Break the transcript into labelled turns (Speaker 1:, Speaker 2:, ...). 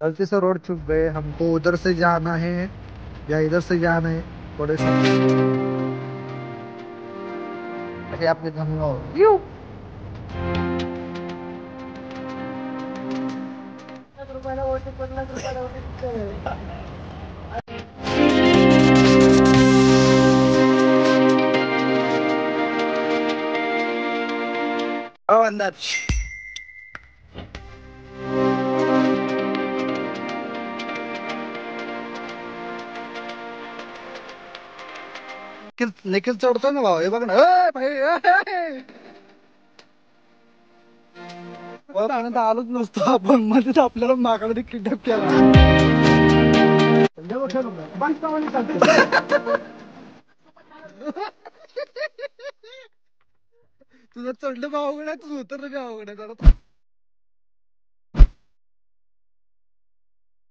Speaker 1: गलती से रोड चुक गए, हमको उधर से जाना है या इधर से जाना है, थोड़े से आपके अंदाज निखिल चढतो ना भाऊ, हे बघ ना, भाई आनंद आलोच नसतो आपण, मध्येच आपल्याला माकडे किडनॅप केला. तुझं चढलं भावगड आहे, तुझं उतरलं भावगड आहे.